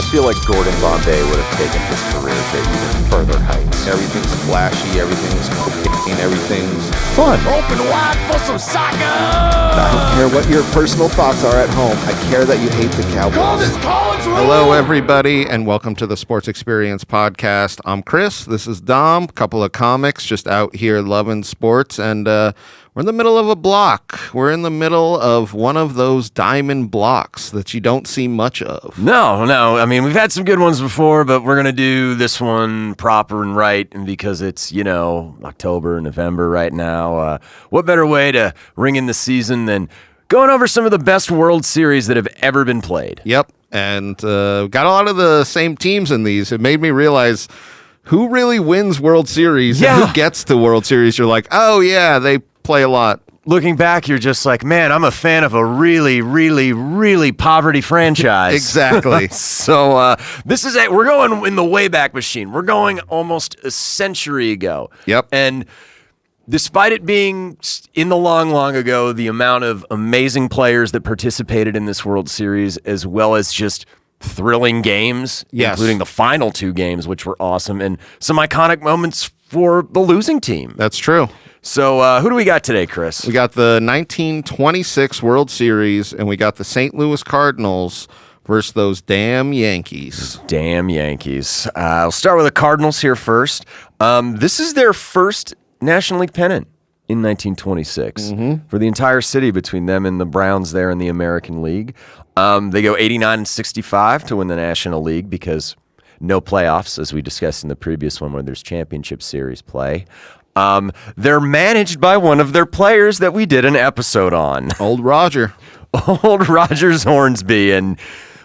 feel like Gordon Bombay would have taken his career to even further heights. Everything's flashy, everything's cool, everything's fun. Open wide for some soccer! I don't care what your personal thoughts are at home. I care that you hate the Cowboys. Call this college rule! Hello, everybody, and welcome to the Sports Experience Podcast. I'm Chris. This is Dom. Couple of comics just out here loving sports, and we're in the middle of a block. We're in the middle of one of those diamond blocks that you don't see much of. No. I mean, we've had some good ones before, but we're going to do this one proper and right, and because it's, October, November right now. What better way to ring in the season than going over some of the best World Series that have ever been played? Yep, and got a lot of the same teams in these. It made me realize who really wins World Series and who gets to World Series. You're like, oh, yeah, they play a lot. Looking back, you're just like, man, I'm a fan of a really, really, really poverty franchise. Exactly. So we're going in the Wayback Machine. We're going almost a century ago. Yep. And despite it being in the long ago, the amount of amazing players that participated in this World Series, as well as just thrilling games, including the final two games, which were awesome, and some iconic moments for the losing team. That's true. So who do we got today, Chris? We got the 1926 World Series, and we got the St. Louis Cardinals versus those damn Yankees. Damn Yankees. I'll start with the Cardinals here first. This is their first National League pennant in 1926 for the entire city between them and the Browns there in the American League. They go 89-65 to win the National League because no playoffs, as we discussed in the previous one where there's championship series play. They're managed by one of their players that we did an episode on. Old Roger. Old Rogers Hornsby. And,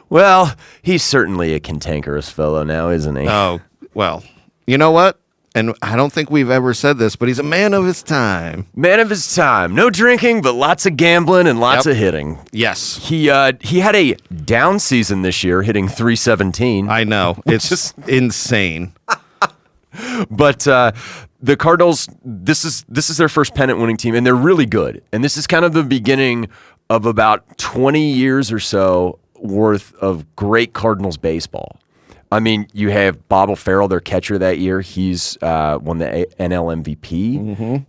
well, he's certainly a cantankerous fellow now, isn't he? Oh, well, you know what? And I don't think we've ever said this, but he's a man of his time. Man of his time. No drinking, but lots of gambling and lots of hitting. Yes. He had a down season this year, hitting .317. I know. It's just insane. But the Cardinals, this is their first pennant-winning team, and they're really good. And this is kind of the beginning of about 20 years or so worth of great Cardinals baseball. I mean, you have Bob O'Farrell, their catcher that year. He's won the NL MVP.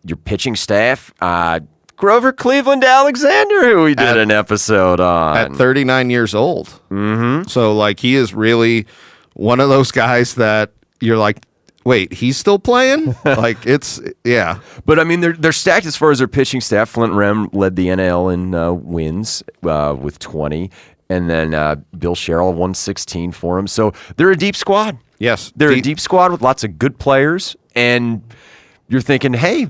Your pitching staff, Grover Cleveland Alexander, who we did an episode on. At 39 years old. So, he is really one of those guys that you're like, wait, he's still playing? Yeah. But, I mean, they're stacked as far as their pitching staff. Flint Rem led the NL in wins with 20. And then Bill Sherrill won 16 for him. So they're a deep squad. Yes. They're a deep squad with lots of good players. And you're thinking, hey,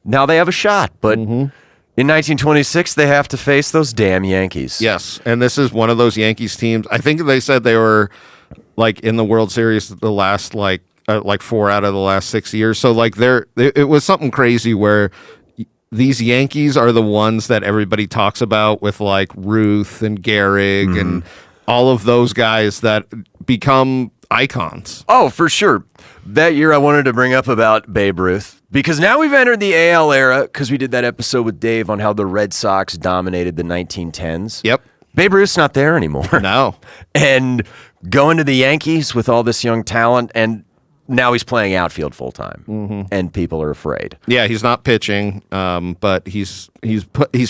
now they have a shot. But in 1926, they have to face those damn Yankees. Yes. And this is one of those Yankees teams. I think they said they were in the World Series the last 4 out of the last 6 years. So it was something crazy where these Yankees are the ones that everybody talks about with Ruth and Gehrig and all of those guys that become icons. Oh, for sure. That year I wanted to bring up about Babe Ruth because now we've entered the AL era because we did that episode with Dave on how the Red Sox dominated the 1910s. Yep. Babe Ruth's not there anymore. No. And going to the Yankees with all this young talent, and now he's playing outfield full time, and people are afraid. Yeah, he's not pitching, but he's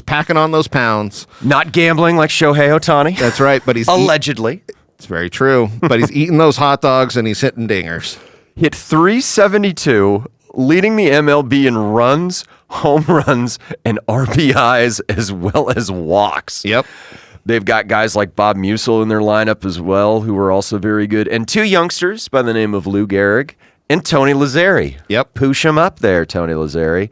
packing on those pounds. Not gambling like Shohei Ohtani. That's right, but he's allegedly. It's very true, but he's eating those hot dogs and he's hitting dingers. Hit .372, leading the MLB in runs, home runs, and RBIs as well as walks. Yep. They've got guys like Bob Musil in their lineup as well, who are also very good. And two youngsters by the name of Lou Gehrig and Tony Lazzeri. Yep. Poosh him up there, Tony Lazzeri.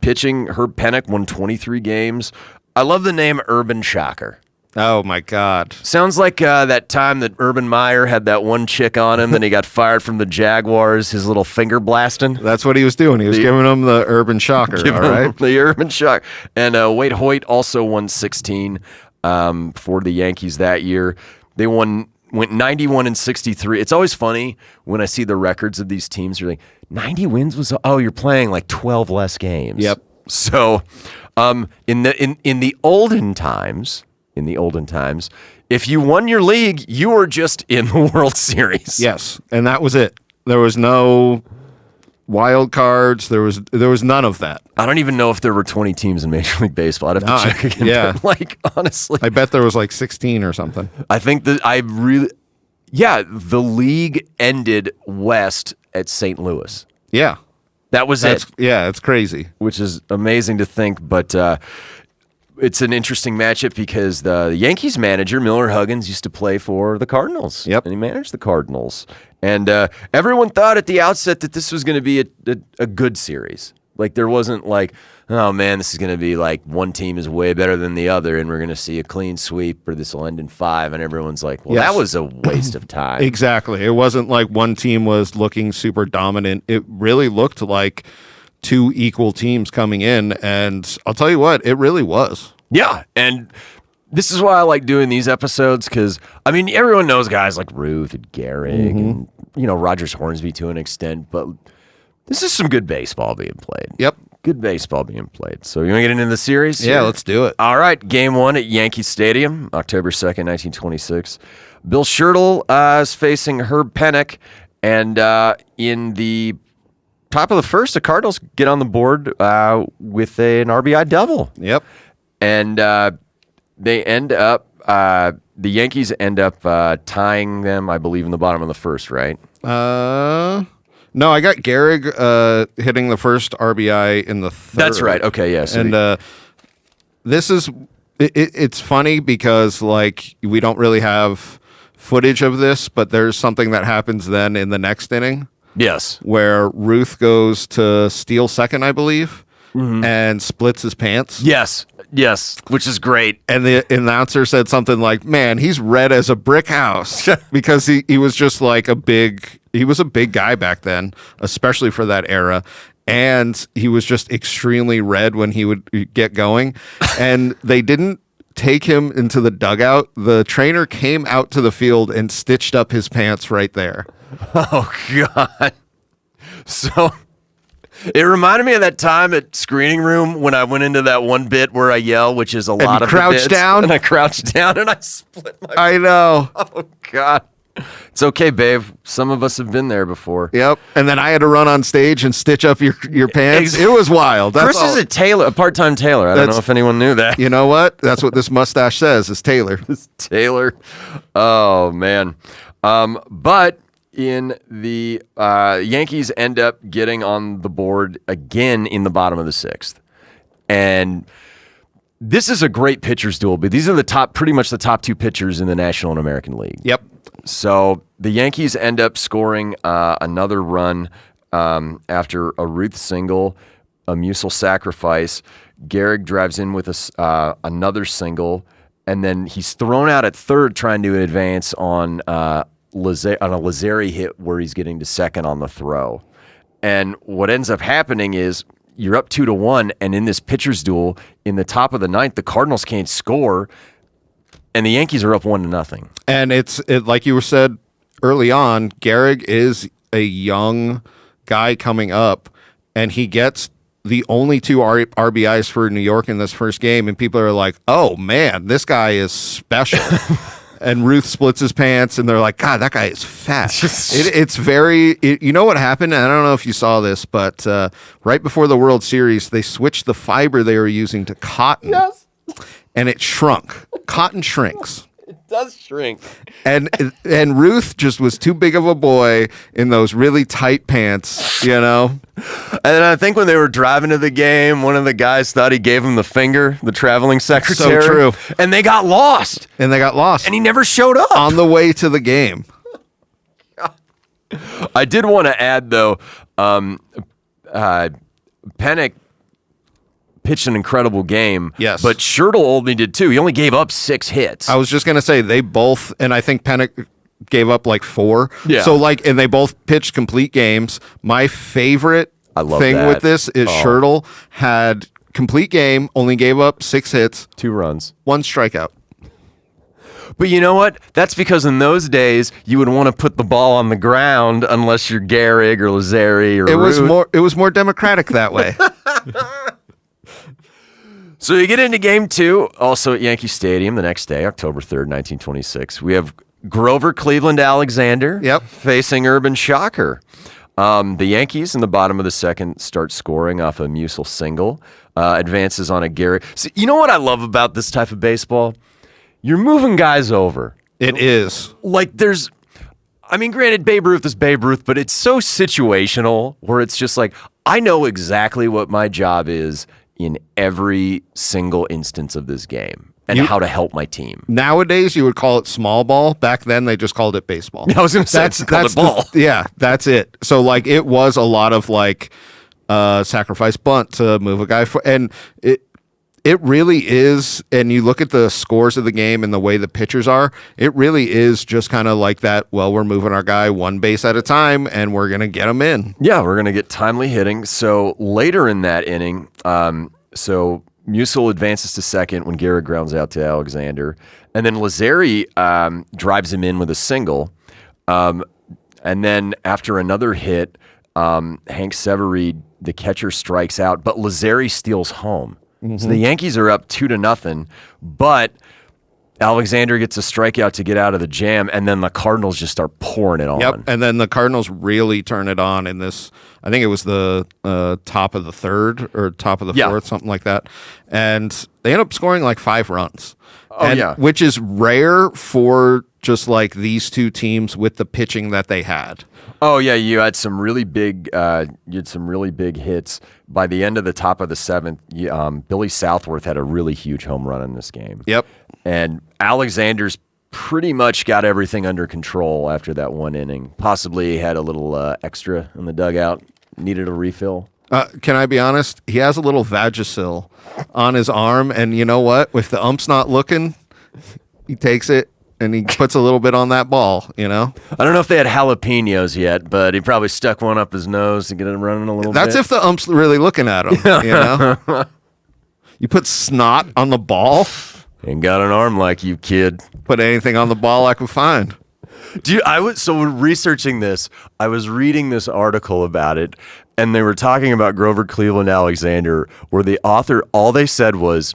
Pitching, Herb Pennock won 23 games. I love the name Urban Shocker. Oh, my God. Sounds like that time that Urban Meyer had that one chick on him, then he got fired from the Jaguars, his little finger blasting. That's what he was doing. He was giving him the Urban Shocker, all right? The Urban Shocker. And Wade Hoyt also won 16 for the Yankees that year. They went 91-63. It's always funny when I see the records of these teams. You're like, 90 wins you're playing 12 less games. Yep. So in the olden times, in the olden times, if you won your league, you were just in the World Series. Yes, and that was it. There was no wild cards. There was none of that. I don't even know if there were 20 teams in Major League Baseball. I'd have to check again. Yeah. But, like, honestly, I bet there was like 16 or something. I think that the league ended west at St. Louis. Yeah. That was it. Yeah, it's crazy. Which is amazing to think, but it's an interesting matchup because the Yankees manager, Miller Huggins, used to play for the Cardinals. Yep. And he managed the Cardinals. And everyone thought at the outset that this was going to be a good series. Like, there wasn't like, oh, man, this is going to be like one team is way better than the other, and we're going to see a clean sweep, or this will end in 5. And everyone's like, well, Yes. that was a waste of time. Exactly. It wasn't like one team was looking super dominant. It really looked like two equal teams coming in, and I'll tell you what, it really was. Yeah, and this is why I like doing these episodes because, I mean, everyone knows guys like Ruth and Gehrig and, Rogers Hornsby to an extent, but this is some good baseball being played. Yep. Good baseball being played. So you want to get into the series? Yeah, here? let's do it. All right, Game 1 at Yankee Stadium, October 2nd, 1926. Bill Schertle is facing Herb Pennock, and in the top of the first, the Cardinals get on the board with an RBI double. Yep. And they end up, the Yankees end up tying them, I believe, in the bottom of the first, right? No, I got Gehrig hitting the first RBI in the third. That's right. Okay, yeah. So And this is, it's funny because, like, we don't really have footage of this, but there's something that happens then in the next inning. yes. Where Ruth goes to steal second, I believe, and splits his pants. Yes, which is great. And the announcer said something like, man, he's red as a brick house because he was just like he was a big guy back then, especially for that era. And he was just extremely red when he would get going. And they didn't take him into the dugout. The trainer came out to the field and stitched up his pants right there. Oh, God. So it reminded me of that time at Screening Room when I went into that one bit where I yell, which is a lot of crouched the bits, down? and I crouched down and I split my. I know. Oh, God. It's okay, babe. Some of us have been there before. Yep. And then I had to run on stage and stitch up your pants. It was wild. That's Chris is a part-time tailor. I don't know if anyone knew that. You know what? That's what this mustache says, is Taylor. Taylor. Oh, man. But in the Yankees end up getting on the board again in the bottom of the sixth. And this is a great pitcher's duel, but these are pretty much the top two pitchers in the National and American League. Yep. So the Yankees end up scoring another run after a Ruth single, a Musil sacrifice. Gehrig drives in with another single, and then he's thrown out at third trying to advance on a Lazzeri hit where he's getting to second on the throw. And what ends up happening is you're up 2-1, and in this pitcher's duel, in the top of the ninth, the Cardinals can't score, and the Yankees are up 1-0. And it's like you said early on, Gehrig is a young guy coming up, and he gets the only 2 RBIs for New York in this first game, and people are like, oh, man, this guy is special. And Ruth splits his pants, and they're like, God, that guy is fat. It's very, you know what happened? And I don't know if you saw this, but right before the World Series, they switched the fiber they were using to cotton. Yes. And it shrunk. Cotton shrinks. It does shrink. And Ruth just was too big of a boy in those really tight pants, you know? And I think when they were driving to the game, one of the guys thought he gave him the finger, the traveling secretary. So true. And they got lost. And they got lost. And he never showed up. On the way to the game. I did want to add, though, Pennock pitched an incredible game. Yes. But Schertle only did 2. He only gave up 6 hits. I was just going to say, they both, and I think Pennock gave up like 4. Yeah. So, and they both pitched complete games. My favorite thing with this is Schertle had complete game, only gave up 6 hits. 2 runs. 1 strikeout. But you know what? That's because in those days you would want to put the ball on the ground unless you're Gehrig or Lazzeri or It was more democratic that way. So you get into game 2, also at Yankee Stadium the next day, October 3rd, 1926. We have Grover Cleveland Alexander facing Urban Shocker. The Yankees in the bottom of the second start scoring off a Musial single. Advances on a Gary. See, you know what I love about this type of baseball? You're moving guys over. It is. Like granted, Babe Ruth is Babe Ruth, but it's so situational where it's just like, I know exactly what my job is in every single instance of this game and how to help my team. Nowadays, you would call it small ball. Back then, they just called it baseball. I was going to say that's ball. That's it. So, like, it was a lot of, like, sacrifice bunt to move a guy. And it really is, and you look at the scores of the game and the way the pitchers are, it really is just kind of like that, well, we're moving our guy one base at a time, and we're going to get him in. Yeah, we're going to get timely hitting. So later in that inning, Musial advances to second when Garrett grounds out to Alexander, and then Lazzeri drives him in with a single. And then after another hit, Hank Severeid, the catcher, strikes out, but Lazzeri steals home. So the Yankees are up 2-0, but Alexander gets a strikeout to get out of the jam, and then the Cardinals just start pouring it on. Yep, and then the Cardinals really turn it on in this, I think it was the top of the third or top of the fourth, something like that. And they end up scoring like 5 runs. Which is rare for just like these two teams with the pitching that they had. Oh yeah, you had some really big hits. By the end of the top of the 7th, Billy Southworth had a really huge home run in this game. Yep. And Alexander's pretty much got everything under control after that one inning. Possibly had a little extra in the dugout, needed a refill. Can I be honest? He has a little Vagisil on his arm, and you know what? If the ump's not looking, he takes it and he puts a little bit on that ball, you know? I don't know if they had jalapenos yet, but he probably stuck one up his nose to get it running a little bit. That's if the ump's really looking at him, you know? You put snot on the ball? Ain't got an arm like you, kid. Put anything on the ball I could find. So researching this, I was reading this article about it, and they were talking about Grover Cleveland Alexander, where the author, all they said was,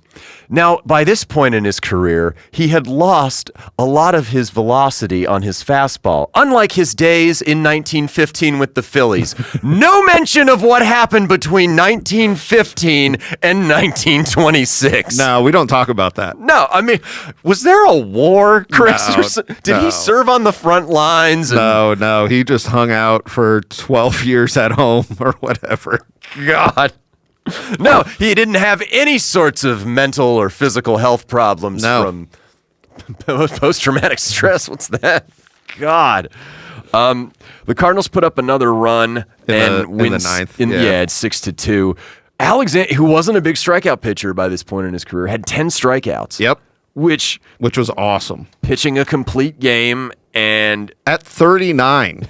now, by this point in his career, he had lost a lot of his velocity on his fastball, unlike his days in 1915 with the Phillies. No mention of what happened between 1915 and 1926. No, we don't talk about that. No, I mean, was there a war, Chris? Did he serve on the front lines? No, he just hung out for 12 years at home or whatever. God. No, he didn't have any sorts of mental or physical health problems from post-traumatic stress. What's that? God. The Cardinals put up another run and win in the ninth. It's 6-2. Alexander, who wasn't a big strikeout pitcher by this point in his career, had 10 strikeouts. Yep. Which was awesome. Pitching a complete game, and at 39.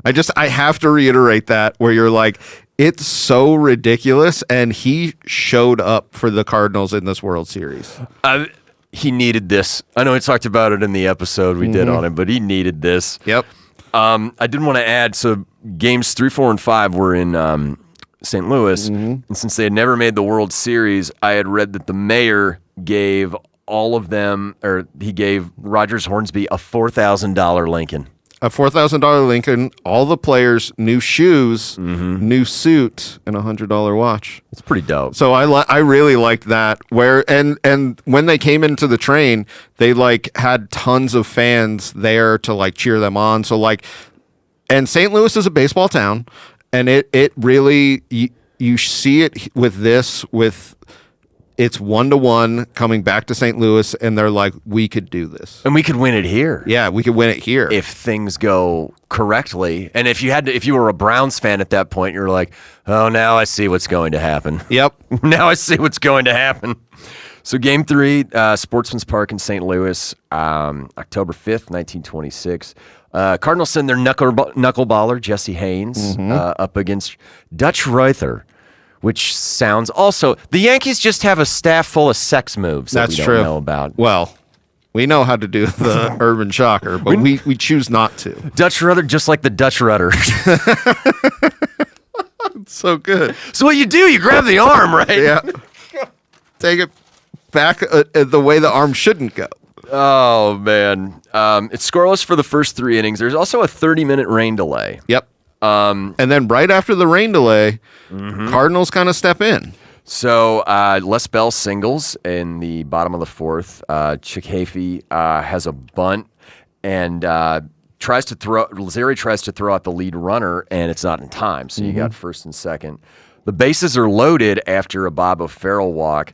I have to reiterate that, where you're like, it's so ridiculous, and he showed up for the Cardinals in this World Series. He needed this. I know we talked about it in the episode we did on him, but he needed this. Yep. I did want to add, so games 3, 4, and 5 were in St. Louis, and since they had never made the World Series, I had read that the mayor gave all of them, or he gave Rogers Hornsby a $4,000 Lincoln. A $4,000 Lincoln, all the players, new shoes, new suit, and a $100 watch. It's pretty dope. So I really liked that. Where and when they came into the train, they like had tons of fans there to like cheer them on. So like, and St. Louis is a baseball town, and it really you see it with it's 1-1 coming back to St. Louis, and they're like, we could do this. And we could win it here. Yeah, we could win it here. If things go correctly. And if you were a Browns fan at that point, you're like, oh, now I see what's going to happen. Yep. Now I see what's going to happen. So game 3, Sportsman's Park in St. Louis, October 5th, 1926. Cardinals send their knuckleballer, Jesse Haynes, up against Dutch Reuther. Which sounds also, the Yankees just have a staff full of sex moves that we don't know about. Well, we know how to do the Urban Shocker, but we choose not to. Dutch rudder, just like the Dutch rudder. It's so good. So what you do, you grab the arm, right? Yeah. take it back the way the arm shouldn't go. Oh, man. It's scoreless for the first 3 innings. There's also a 30-minute rain delay. Yep. And then right after the rain delay, Cardinals kind of step in. So Les Bell singles in the bottom of the 4th. Chick Hafey has a bunt and tries to throw out the lead runner, and it's not in time. So you got first and second. The bases are loaded after a Bob O'Farrell walk,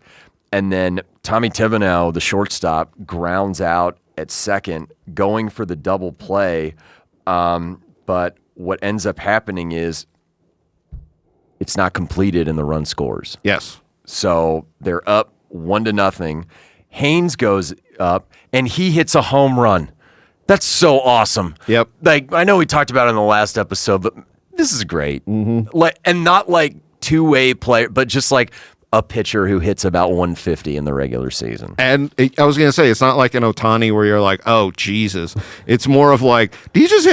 and then Tommy Thibodeau, the shortstop, grounds out at second, going for the double play. But what ends up happening is it's not completed and the run scores. Yes. So they're up 1-0. Haynes goes up and he hits a home run. That's so awesome. Yep. Like, I know we talked about it in the last episode, but this is great. Like, and not like two-way player, but just like a pitcher who hits about 150 in the regular season. And I was going to say, it's not like an Ohtani where you're like, oh, Jesus. It's more of like, did you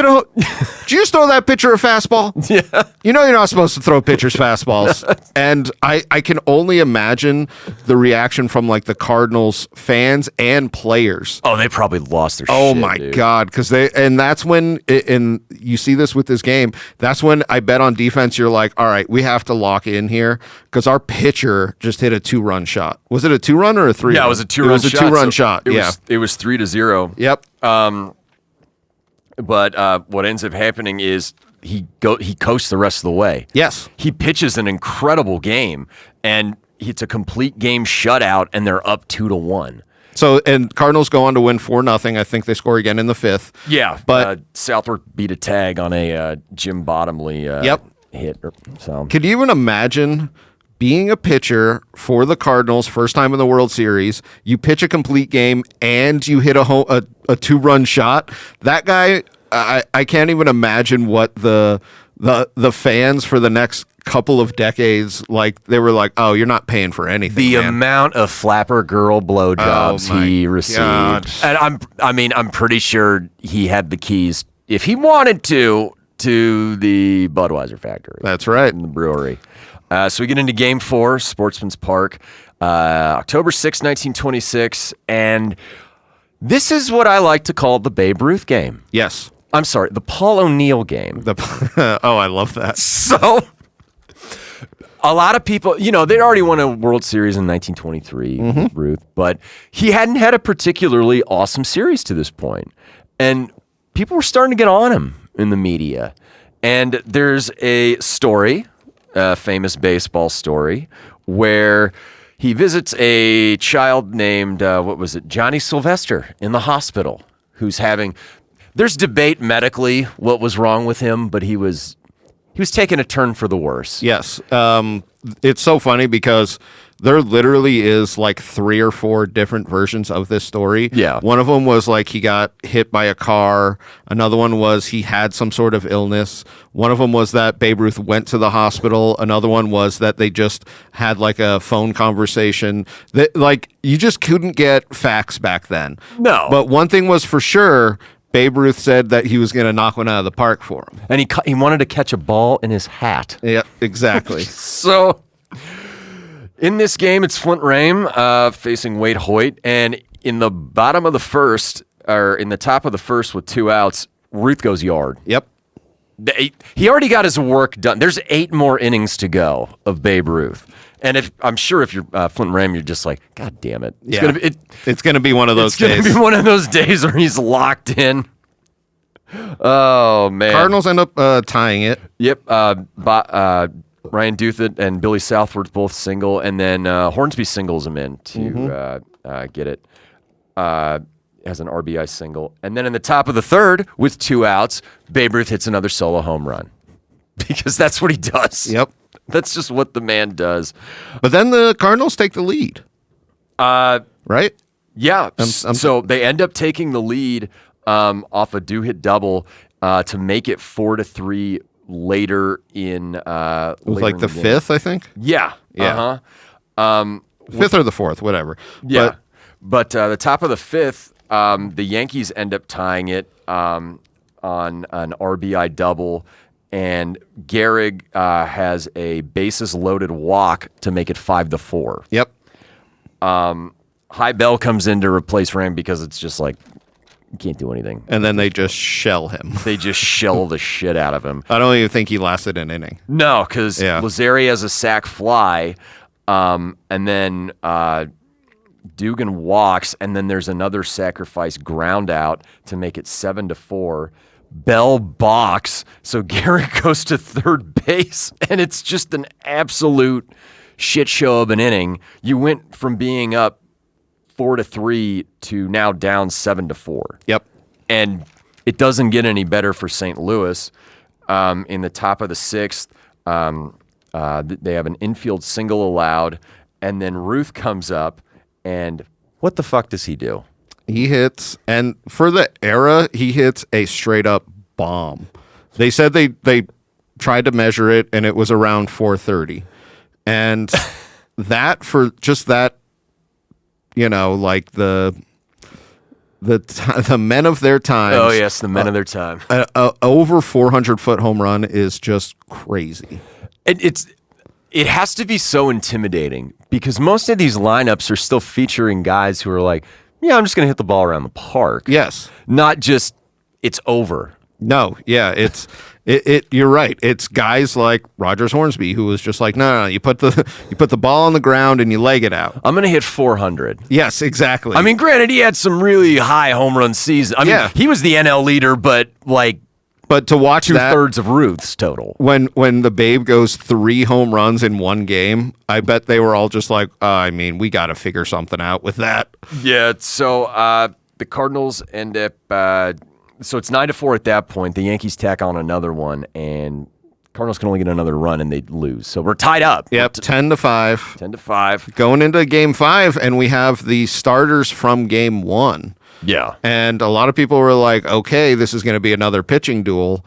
just throw that pitcher a fastball? Yeah. You know you're not supposed to throw pitchers fastballs. And I can only imagine the reaction from like the Cardinals fans and players. Oh, they probably lost their shit, Oh my dude. God. And that's when, and you see this with this game, that's when I bet on defense, you're like, all right, we have to lock in here because our pitcher just hit a 2-run shot. Was it a 2-run or a 3-run? Yeah, it was a 2-run shot. It was a 2-run shot. It was 3-0. Yep. But what ends up happening is he coasts the rest of the way. Yes. He pitches an incredible game, and it's a complete game shutout, and they're up 2-1. So, and Cardinals go on to win 4-0. I think they score again in the 5th. Yeah, But Southwark beat a tag on a Jim Bottomley hit. So could you even imagine being a pitcher for the Cardinals, first time in the World Series, you pitch a complete game and you hit a 2-run shot? That guy, I can't even imagine what the fans for the next couple of decades, like, they were like, oh, you're not paying for anything. the man. amount of flapper girl blowjobs Oh, my he received, God. and I'm pretty sure he had the keys if he wanted to the Budweiser factory. That's right. In the brewery. So we get into Game 4, Sportsman's Park, October 6, 1926, and this is what I like to call the Babe Ruth game. Yes. I'm sorry, the Paul O'Neill game. Oh, I love that. So, a lot of people, they'd already won a World Series in 1923, Ruth, but he hadn't had a particularly awesome series to this point. And people were starting to get on him in the media. And there's a story, a famous baseball story, where he visits a child named, Johnny Sylvester in the hospital, who's there's debate medically what was wrong with him, but he was taking a turn for the worse. Yes. It's so funny because there literally is like 3 or 4 different versions of this story. Yeah. One of them was like he got hit by a car. Another one was he had some sort of illness. One of them was that Babe Ruth went to the hospital. Another one was that they just had like a phone conversation. That, like, you just couldn't get facts back then. No. But one thing was for sure, Babe Ruth said that he was going to knock one out of the park for him. And he wanted to catch a ball in his hat. Yeah, exactly. So, in this game, it's Flint Rame facing Wade Hoyt. And in the bottom of the first, or in the top of the first with 2 outs, Ruth goes yard. Yep. He already got his work done. There's 8 more innings to go of Babe Ruth. And I'm sure if you're Flint Rame, you're just like, God damn it. It's going to be one of those days. It's going to be one of those days where he's locked in. Oh, man. Cardinals end up tying it. Yep. Ryan Duthit and Billy Southworth both single, and then Hornsby singles him in to get it. Has an RBI single. And then in the top of the third, with 2 outs, Babe Ruth hits another solo home run. Because that's what he does. Yep. That's just what the man does. But then the Cardinals take the lead. Right? Yeah. So they end up taking the lead off a do-hit double to make it 4-3 later in. It was like the 5th, I think. Yeah. Yeah. 5th or the 4th, whatever. Yeah. But the top of the 5th, the Yankees end up tying it on an RBI double. And Gehrig has a bases loaded walk to make it 5-4. Yep. High Bell comes in to replace Ram because it's just like, you can't do anything. And then they just shell him. They just shell the shit out of him. I don't even think he lasted an inning. No, because Lazeri has a sac fly, and then Dugan walks, and then there's another sacrifice ground out to make it 7-4. Bell balks, so Garrett goes to third base, and it's just an absolute shit show of an inning. You went from being up 4-3 to now down 7-4. Yep. And it doesn't get any better for St. Louis. In the top of the sixth, they have an infield single allowed, and then Ruth comes up, and what the fuck does he do? He hits, and for the era, he hits a straight up bomb. They said they tried to measure it, and it was around 430. And that, for just that, like the men of their time. Oh yes, the men of their time. Over 400-foot home run is just crazy. It has to be so intimidating because most of these lineups are still featuring guys who are like, yeah, I'm just going to hit the ball around the park. Yes. Not just it's over. No, yeah, you're right. It's guys like Rogers Hornsby who was just like, no, you put the ball on the ground and you leg it out. I'm going to hit 400. Yes, exactly. I mean, granted, he had some really high home run seasons. I mean, he was the NL leader, but to watch that, 2/3 of Ruth's total. When the Babe goes 3 home runs in one game, I bet they were all just like, we got to figure something out with that. Yeah, so the Cardinals end up... So it's 9-4 at that point. The Yankees tack on another one, and Cardinals can only get another run, and they lose. So we're tied up. Yep, 10-5. 10-5. Going into Game 5, and we have the starters from Game 1. Yeah. And a lot of people were like, okay, this is going to be another pitching duel.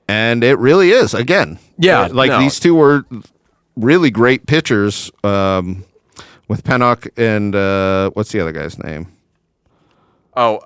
And it really is, again. Yeah. These two were really great pitchers with Pennock and what's the other guy's name? Oh,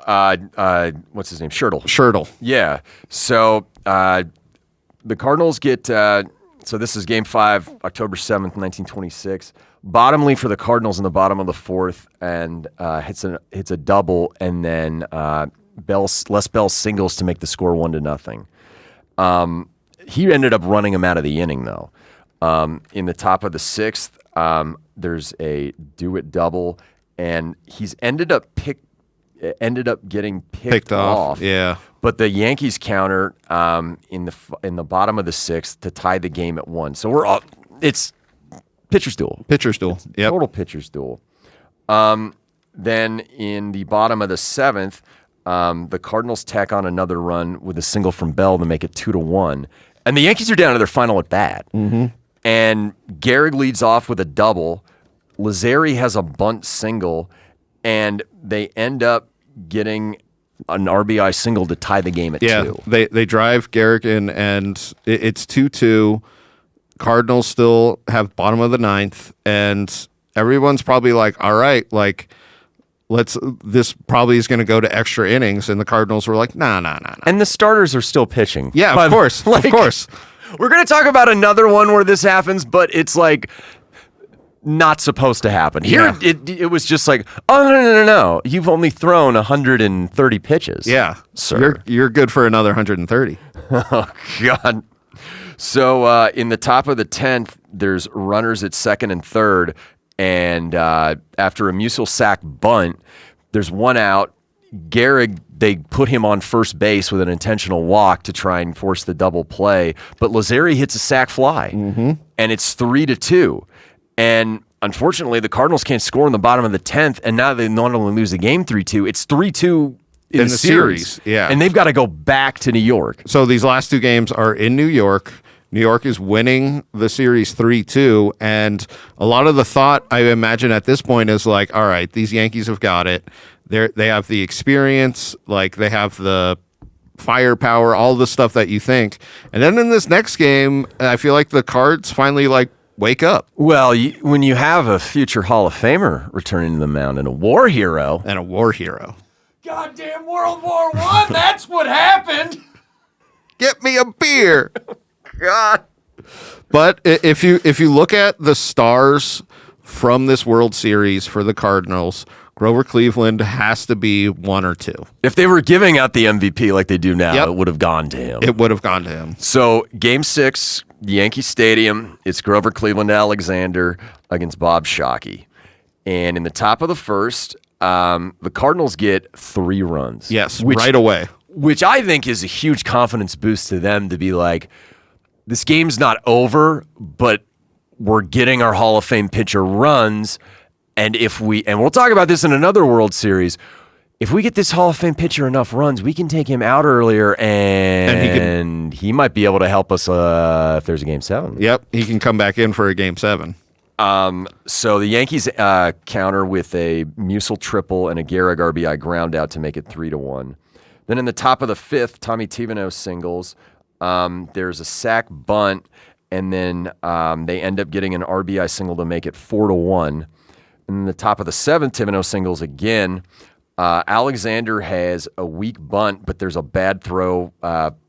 what's his name? Schertle. Yeah. So the Cardinals get, so this is Game 5, October 7th, 1926. Bottom lead for the Cardinals in the bottom of the fourth, and hits a double, and then Les Bell singles to make the score 1-0. He ended up running him out of the inning, though. In the top of the sixth, there's a do-it double, and he's ended up getting picked off. Yeah. But the Yankees counter in the bottom of the sixth to tie the game at 1. So it's pitcher's duel. Yep. Total pitcher's duel. Then in the bottom of the seventh, the Cardinals tack on another run with a single from Bell to make it 2-1. And the Yankees are down to their final at bat. Mm-hmm. And Gehrig leads off with a double. Lazeri has a bunt single. And they end up getting an RBI single to tie the game at 2. They drive Garrick in, and it's 2-2. Cardinals still have bottom of the ninth, and everyone's probably like, all right, this probably is going to go to extra innings, and the Cardinals were like, nah. And the starters are still pitching. Yeah, of course. Of course. We're going to talk about another one where this happens, but it's like not supposed to happen. Here, it was just like, oh, no. You've only thrown 130 pitches. Yeah. Sir. You're good for another 130. Oh, God. So in the top of the 10th, there's runners at second and third. And after a Musial sack bunt, there's one out. Gehrig, they put him on first base with an intentional walk to try and force the double play. But Lazeri hits a sac fly. Mm-hmm. And it's 3-2. And unfortunately, the Cardinals can't score in the bottom of the 10th, and now they not only lose the game 3-2, it's 3-2 in the series. Yeah. And they've got to go back to New York. So these last 2 games are in New York. New York is winning the series 3-2, and a lot of the thought, I imagine, at this point is like, all right, these Yankees have got it. They have the experience, they have the firepower, all the stuff that you think. And then in this next game, I feel like the Cards finally wake up. Well, when you have a future Hall of Famer returning to the mound and a war hero. Goddamn World War I, that's what happened. Get me a beer. God. But if you look at the stars from this World Series for the Cardinals, Grover Cleveland has to be 1 or 2. If they were giving out the MVP like they do now, Yep. it would have gone to him. It would have gone to him. So Game 6, Yankee Stadium, it's Grover Cleveland Alexander against Bob Shockey. And in the top of the first, the Cardinals get 3 runs. Yes, right away. Which I think is a huge confidence boost to them to be like, this game's not over, but we're getting our Hall of Fame pitcher runs. And we'll talk about this in another World Series, if we get this Hall of Fame pitcher enough runs, we can take him out earlier, and he might be able to help us if there's a Game 7. Yep, he can come back in for a Game 7. So the Yankees counter with a Musil triple and a Gehrig RBI ground out to make it 3-1. Then in the top of the 5th, Tommy Thibodeau singles. There's a sac bunt, and then they end up getting an RBI single to make it 4-1. And in the top of the 7th, Thibodeau singles again. Alexander has a weak bunt, but there's a bad throw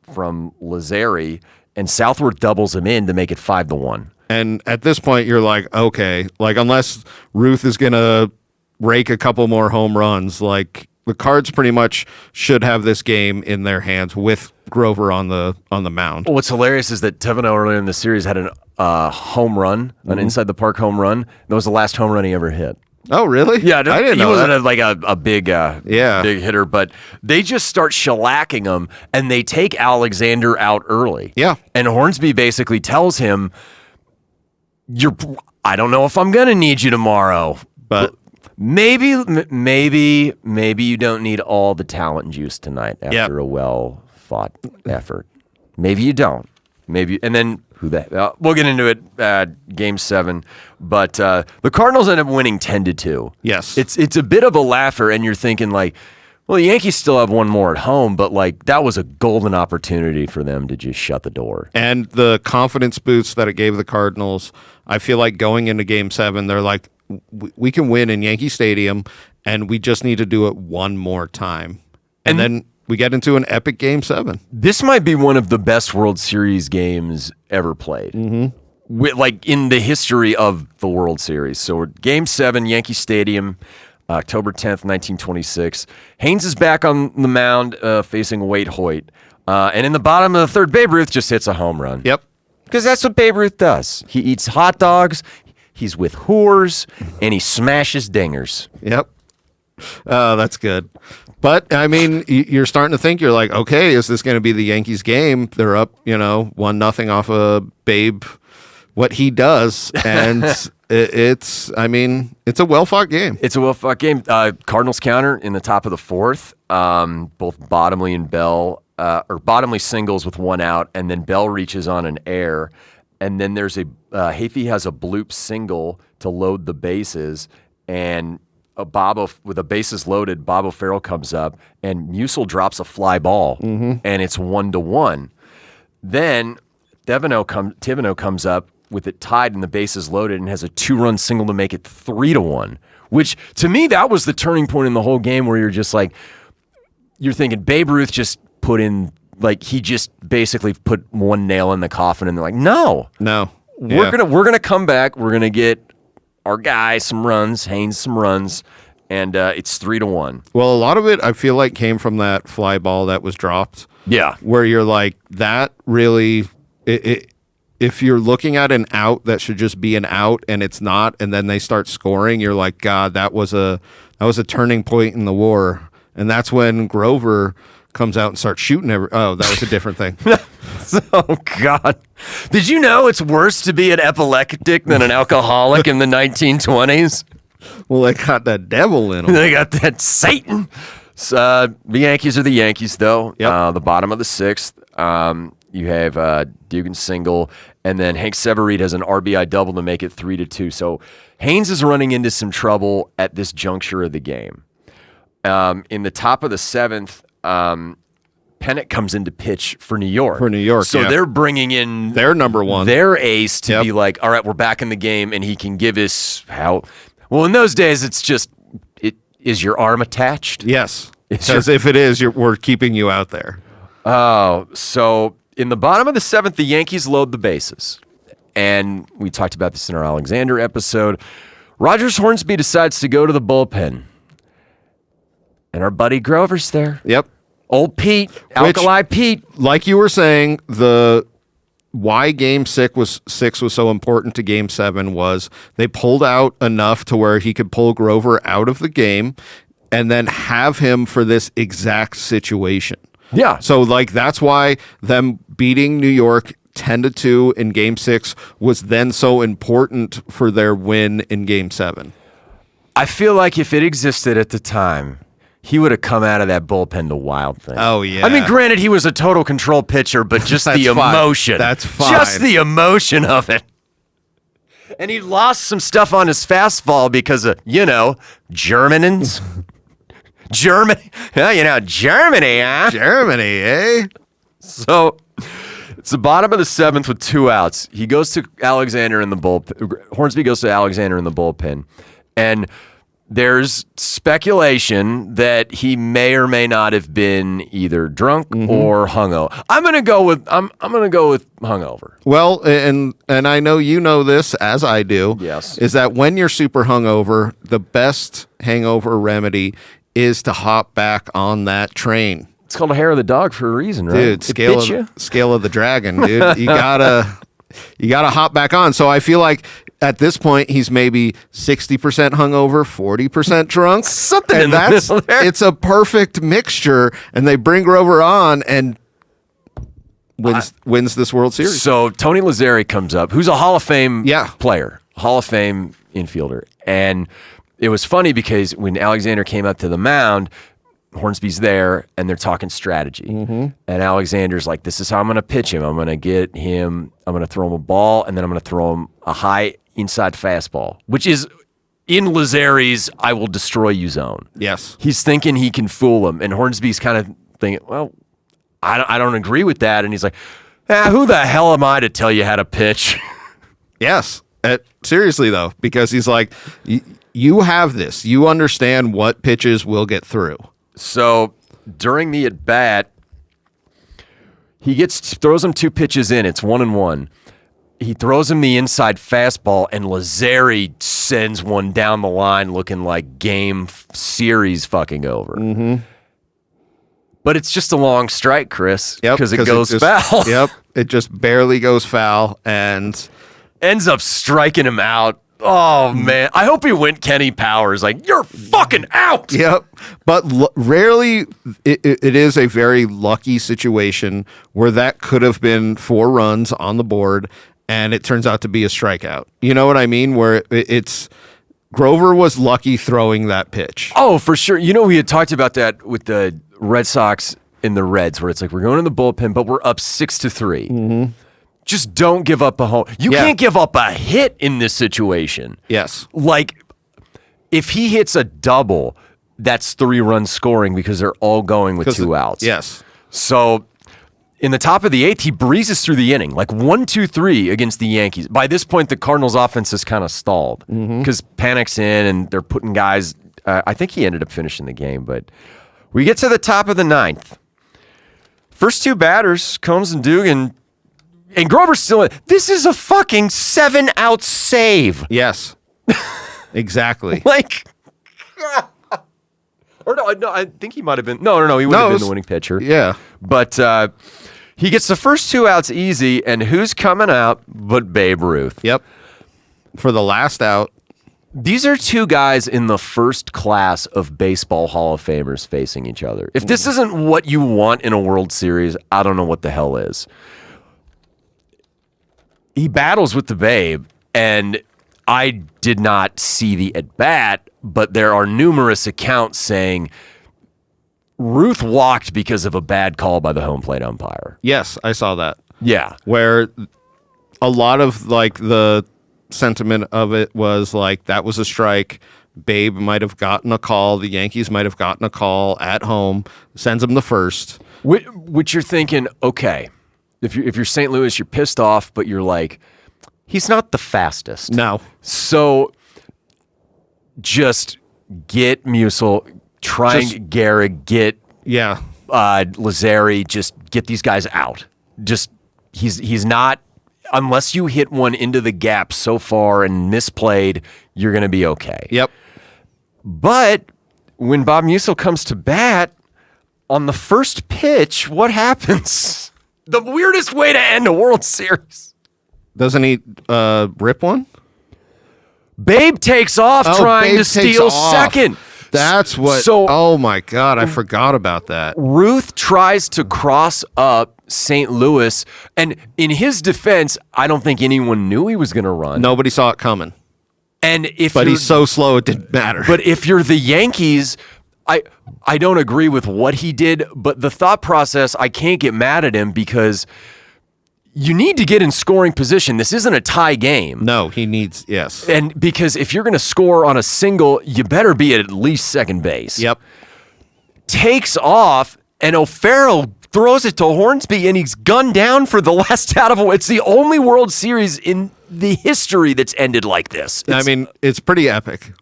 from Lazzeri, and Southworth doubles him in to make it 5-1. And at this point, you're like, okay, like unless Ruth is going to rake a couple more home runs, like the Cards pretty much should have this game in their hands with Grover on the mound. Well, what's hilarious is that Thibodeau earlier in the series had an home run, an inside the park home run. That was the last home run he ever hit. Oh, really? Yeah, I didn't know he wasn't that. a big big hitter, but they just start shellacking him, and they take Alexander out early. Yeah. And Hornsby basically tells him, I don't know if I'm going to need you tomorrow, but maybe you don't need all the talent juice tonight after a well-fought effort. Maybe you don't. Maybe, and then we'll get into it. Game 7, but the Cardinals end up winning 10-2. Yes, it's a bit of a laugher, and you're thinking like, well, the Yankees still have one more at home, but like that was a golden opportunity for them to just shut the door. And the confidence boost that it gave the Cardinals, I feel like going into Game 7, they're like, we can win in Yankee Stadium, and we just need to do it one more time, and then we get into an epic Game 7. This might be one of the best World Series games ever played. Mm-hmm. Like in the history of the World Series. So Game 7, Yankee Stadium, October 10th, 1926. Haynes is back on the mound facing Wade Hoyt. And in the bottom of the 3rd, Babe Ruth just hits a home run. Yep. Because that's what Babe Ruth does. He eats hot dogs, he's with whores, and he smashes dingers. Yep. That's good. But, I mean, you're starting to think, you're like, okay, is this going to be the Yankees game? They're up, 1-0 off of Babe, what he does. And it's a well-fought game. It's a well-fought game. Cardinals counter in the top of the 4th. Both Bottomley and Bell, or Bottomley singles with 1 out, and then Bell reaches on an air. And then there's Hafey has a bloop single to load the bases, and with the bases loaded, Bob O'Farrell comes up, and Musil drops a fly ball, and it's 1-1. Then Thibodeau comes up with it tied and the bases loaded, and has a 2-run single to make it 3-1. Which to me, that was the turning point in the whole game, where you're just like, you're thinking Babe Ruth just put in, like he just basically put one nail in the coffin, and they're like, no, we're gonna come back, we're gonna get our guy some runs, Haynes some runs, and it's 3-1. Well, a lot of it, I feel like, came from that fly ball that was dropped. Yeah. Where you're like, that really, if you're looking at an out that should just be an out, and it's not, and then they start scoring, you're like, God, that was a turning point in the war. And that's when Grover comes out and starts shooting that was a different thing. Oh, God. Did you know it's worse to be an epileptic than an alcoholic in the 1920s? Well, they got that devil in them. They got that Satan. The Yankees are the Yankees, though. Yep. The bottom of the 6th, you have Dugan's single, and then Hank Severeid has an RBI double to make it 3-2. So Haynes is running into some trouble at this juncture of the game. In the top of the 7th, Pennant comes in to pitch for New York. So they're bringing in their number one, their ace, to be like, all right, we're back in the game, and he can give us well, in those days, it's just, is your arm attached? Yes. Because if it is, we're keeping you out there. Oh, so in the bottom of the 7th, the Yankees load the bases. And we talked about this in our Alexander episode. Rogers Hornsby decides to go to the bullpen. And our buddy Grover's there. Yep. Old Pete, Alkali Pete. Like you were saying, why Game 6 was so important to Game 7 was they pulled out enough to where he could pull Grover out of the game and then have him for this exact situation. Yeah. So like that's why them beating New York 10-2 in Game 6 was then so important for their win in Game 7. I feel like if it existed at the time, he would have come out of that bullpen the wild thing. Oh, yeah. I mean, granted, he was a total control pitcher, but just the emotion. That's fine. Just the emotion of it. And he lost some stuff on his fastball because of, Germanans. Germany. Germany, huh? Germany, eh? So it's the bottom of the 7th with 2 outs. He goes to Alexander in the bullpen. Hornsby goes to Alexander in the bullpen. And there's speculation that he may or may not have been either drunk or hungover. I'm gonna go with hungover. Well, and I know you know this as I do. Yes. Is that when you're super hungover, the best hangover remedy is to hop back on that train. It's called a hair of the dog for a reason, right? Dude, scale of the dragon, dude. You gotta hop back on. So I feel like at this point he's maybe 60% hungover, 40% drunk. Something in the middle there. It's a perfect mixture, and they bring Grover on and wins this World Series. So Tony Lazzeri comes up, who's a Hall of Fame player, Hall of Fame infielder. And it was funny because when Alexander came up to the mound, Hornsby's there, and they're talking strategy. And Alexander's like, this is how I'm going to pitch him. I'm going to throw him a ball, and then I'm going to throw him a high inside fastball, which is in Lazzeri's I will destroy you zone. Yes. He's thinking he can fool him, and Hornsby's kind of thinking, well, I don't agree with that. And he's like, who the hell am I to tell you how to pitch? Yes. Seriously, though, because he's like, you have this. You understand what pitches will get through. So during the at-bat, he throws him 2 pitches in. It's 1-1. He throws him the inside fastball, and Lazzeri sends one down the line looking like game series fucking over. But it's just a long strike, Chris, because it goes foul. Yep, it just barely goes foul and ends up striking him out. Oh, man. I hope he went Kenny Powers. Like, you're fucking out. Yep. But rarely, it is a very lucky situation where that could have been 4 runs on the board, and it turns out to be a strikeout. You know what I mean? Where it's Grover was lucky throwing that pitch. Oh, for sure. We had talked about that with the Red Sox in the Reds, where it's like, we're going in the bullpen, but we're up 6-3. Just don't give up a home. You can't give up a hit in this situation. Yes. Like, if he hits a double, that's 3 runs scoring because they're all going with 2 outs. Yes. So in the top of the 8th, he breezes through the inning, like 1-2-3 against the Yankees. By this point, the Cardinals' offense is kind of stalled because Panic's in and they're putting guys. I think he ended up finishing the game, but we get to the top of the 9th. First 2 batters, Combs and Dugan. And Grover's still in. This is a fucking 7-out save. Yes. Exactly. Like, or no, I think he might have been. No, he would have been the winning pitcher. Yeah. But he gets the first 2 outs easy, and who's coming out but Babe Ruth? Yep. For the last out. These are 2 guys in the first class of baseball Hall of Famers facing each other. If this isn't what you want in a World Series, I don't know what the hell is. He battles with the Babe, and I did not see the at-bat, but there are numerous accounts saying Ruth walked because of a bad call by the home plate umpire. Yes, I saw that. Yeah. Where a lot of like the sentiment of it was like that was a strike. Babe might have gotten a call. The Yankees might have gotten a call at home. Sends him the first. Which you're thinking, okay, if you're St. Louis, you're pissed off, but you're like, he's not the fastest. No. So just get Musil, and Gehrig, get Lazzeri, just get these guys out. Just he's not unless you hit one into the gap so far and misplayed, you're going to be okay. Yep. But when Bob Musil comes to bat, on the first pitch, what happens? The weirdest way to end a World Series. Doesn't he rip one? Babe takes off trying Babe to steal takes off. second. That's what. So- oh my God, I forgot about that. Ruth tries to cross up St. Louis, and in his defense, I don't think anyone knew he was going to run. Nobody saw it coming. And But he's so slow, it didn't matter. But if you're the Yankees, I don't agree with what he did, but the thought process, I can't get mad at him because you need to get in scoring position. This isn't a tie game. no, he needs, yes. And because if you're going to score on a single, you better be at least second base. Yep. Takes off, and O'Farrell throws it to Hornsby, and he's gunned down for the last out of it. It's the only World Series in the history that's ended like this. I mean, it's pretty epic.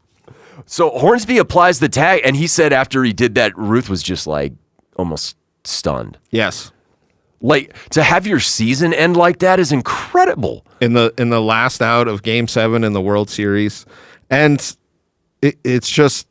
So Hornsby applies the tag, and he said after he did that, Ruth was just like almost stunned. Yes. Like, to have your season end like that is incredible. In the last out of Game 7 in the World Series. And it's just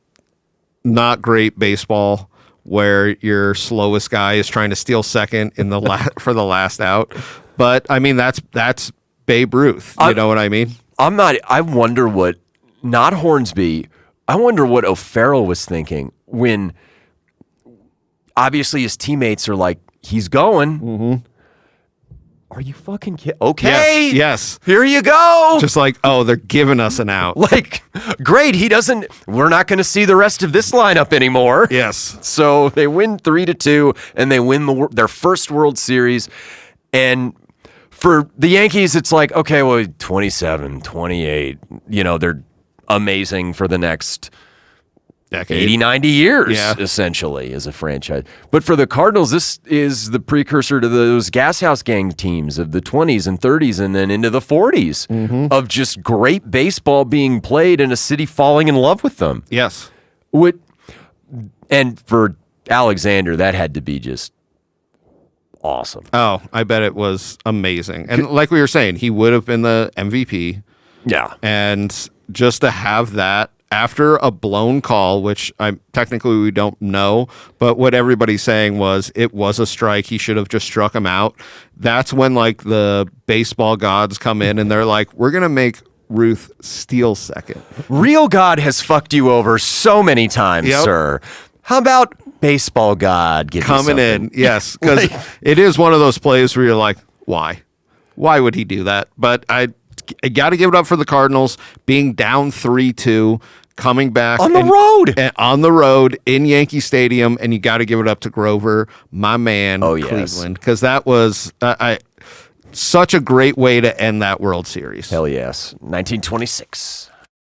not great baseball where your slowest guy is trying to steal second in the for the last out. But I mean, that's Babe Ruth. You know what I mean? I wonder what, not Hornsby, I wonder what O'Farrell was thinking when obviously his teammates are like, he's going. Mm-hmm. Are you fucking kidding? Okay. Yes. Here you go. Just like, oh, they're giving us an out. Like, great. We're not going to see the rest of this lineup anymore. Yes. So they win 3-2 and they win their first World Series. And for the Yankees, it's like, okay, well, 27, 28, they're amazing for the next Decade. 80, 90 years, Yeah. essentially, as a franchise. But for the Cardinals, this is the precursor to those Gas House Gang teams of the 20s and 30s and then into the 40s of just great baseball being played and a city falling in love with them. Yes. And for Alexander, that had to be just awesome. Oh, I bet it was amazing. And like we were saying, he would have been the MVP. Yeah. And just to have that after a blown call, which technically we don't know, but what everybody's saying was it was a strike. He should have just struck him out. That's when like the baseball gods come in and they're like, we're going to make Ruth steal second. Real God has fucked you over so many times, sir. How about baseball God coming in? Yes, because it is one of those plays where you're like, why? Why would he do that? But I got to give it up for the Cardinals being down 3-2, coming back on the road in Yankee Stadium, and you got to give it up to Grover, my man, Cleveland, because that was such a great way to end that World Series. Hell yes, 1926.